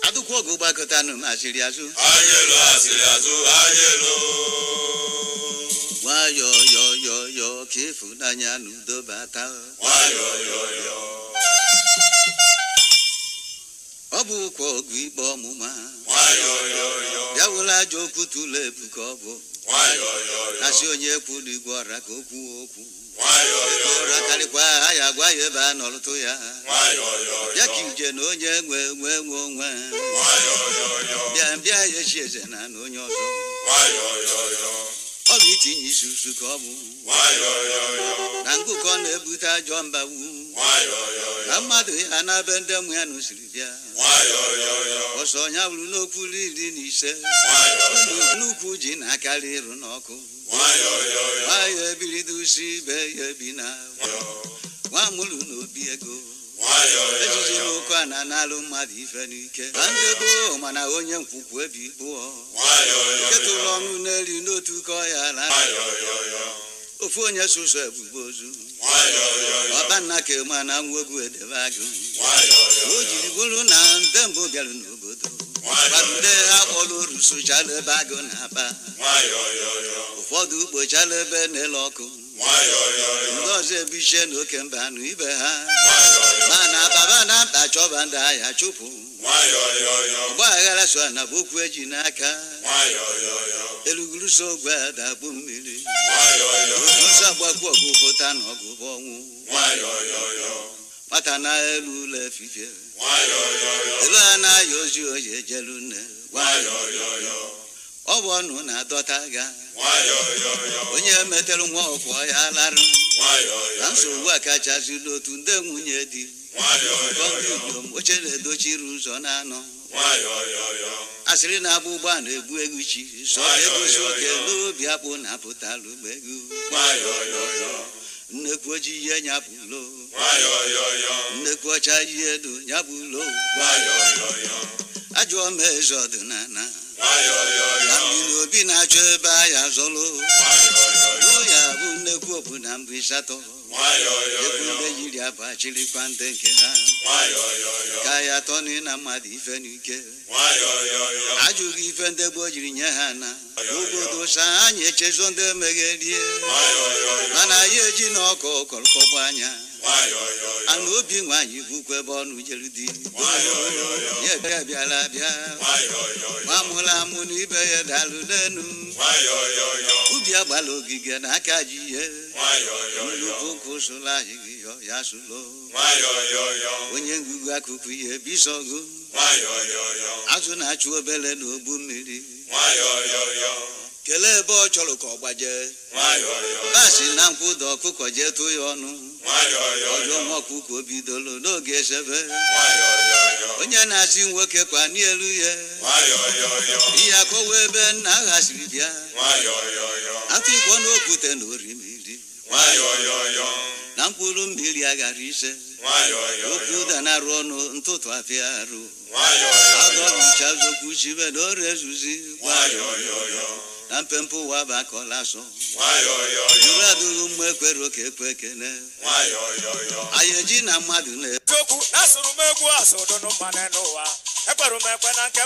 Adukwo go bakotanu masiri azu. Ayelo asiri azu ayelo. Wa yo kifu nanya nudo bata. Wa yo. Obu ko gwi bo muma. Wa yo. Yawula joku tule bukobo. Wa yo. Asi onye kwuli gwara ko okwu. Wa yo. Rakali kwa aya gwa ye ba noluto ya. Wa yo. Yakije no onye nwe. Wa yo. Bia ye chieze na no onye ozo. Wa yo. Obi tinyi susu ko bu. Wa yo. Na nguko na ebuta jomba wu. Wa yo. Amadu ya na bende mu ya no siri bia. Wa yo. Oso nya bulu no kwuli ri ni se. Wa yo. Nuku ji na kali ru n'oku. Wa yo. Wa ye biridu si be ye bina. Wa mulu no bi ego. Wa yo. Ejiji no kwa na nalu mmadụ ife n'ike. Bandebo mana onye nkwukwu ebi bụ. Wa yo. Ketụlụ ọnụ n'eli n'otu ka ya la. Wa yo. Ofu onye susu ebugbo ozu. Wa yo. Ọbanna ke mana nwegwu edebe agụ. Wa yo. O jiri bụrụ na ndembo bịara n'obodo. Badude akpọrọ rusuchala ebe agụ na-aba. Wa yo. Ụfọdụ ukpochala ebe na-ele ọkụ. Wa yo. Ndị ọzọ ebichie n'oke mba anụ ibe ha. Wa yo. Mana baba na mkpa chọba ndị agha chụpụ. Wa yo. Ọgba aghara so na bụ okwu eji n'aka. Wa yo. Eluguru so ogwe adagbu mmiri. Wa yo. Otu nsọ agbakwu ọgụ pụta na ọgụ bụ ọnwụ. Wa yo. Nwata na elu ụlọ efifie. Wa yo. Elu a na-aya ozi oyi ejelu nne. Wa yo. Ọ bụ ọnụ na-adọta ga. Wa yo. Onye metere nwa ọkwọ ya larụ. Wa yo. Na nsogbu a kachasị n'otu ndị nwunye di. Wa yo. Kọmpiutom oche na-edochiri ụzọ na-anọ. Wa yo. Asịrị na-abụ ụgbọ na-egbu egwu chi. Sọ egosi oke n'obi akpụ na-apụtalụ egwu. Wa yo. Nnekwu oji ihe nyapụlo. Wa yo. Nnekwu ọcha ji edo nyapụlo. Wa yo. Ajụọ m eze ọdịnala. Wa yo. Na mmiri obi na-achọ ebe ahịa zọlụ. Lụ ya bụ nnekwu okwu na mbụ ịsatọ. Wa yo. Ekwu ndị yiri abụ achịrịkwa ndị nke ha. Wa yo. Ka ya tọnị na mmadụ ife n'ike. Wa yo. Ajụghị ife ndị gboo jiri nye ha na. Obodo sa anyị echezo ndị megherie. Wa yo. Mana ya eji na ọkọ kọrọkọgba anya. Wa yo. Ana obi nwaanyị bụkwa ebe ọnụ jere di. Ya bịara bịa. Wa yo. Nwa mụrụ amụ na ibe ya dalụ n'enu. Wa yo. Ubi agbala ogige na aka ji ihe. Wa yo. Nnukwu ụkwụ sụla ahịghị ya sụlo. Wa yo. Onye ngụgụ akụkụ ihe bisogo. Wa yo. Azụ na-achụ obele n'ogbu mmiri. Wa yo. Kelee ebe ọ chọrọ ka ọ gbaje. Wa yo. Basi na nkwụda ọkụkọ jee tụ ya ọnụ. Wa yo. Ọjọọ nwa ọkụkọ bidolo n'oge esebe. Wa yo. Onye na-asị nwoke kwa n'elu ya. Wa yo. Ihe akọwa ebe nna agha siri bịa. Wa yo. Atụ ikpọ n'okwute na orimiri. Wa yo. Na mkpụrụ mmiri aghara ise. Wa yo. Okwu ụda na-arụ ọnụ ntụtụ afịa arụ. Wa yo. Agọbicha zokwu chibe na ọrụ ezuzi. Wa yo. Na mpempe ụwa bụ akọla asọ. Wa yo. Uru adụghị mma ekwere oke ekwe ekene. Wa yo. Anyị eji na mmadụ na Chukwu na-asụrụ m egwu asụdụ n'ụwa n'ụwa. Ekpere m ekwe na nke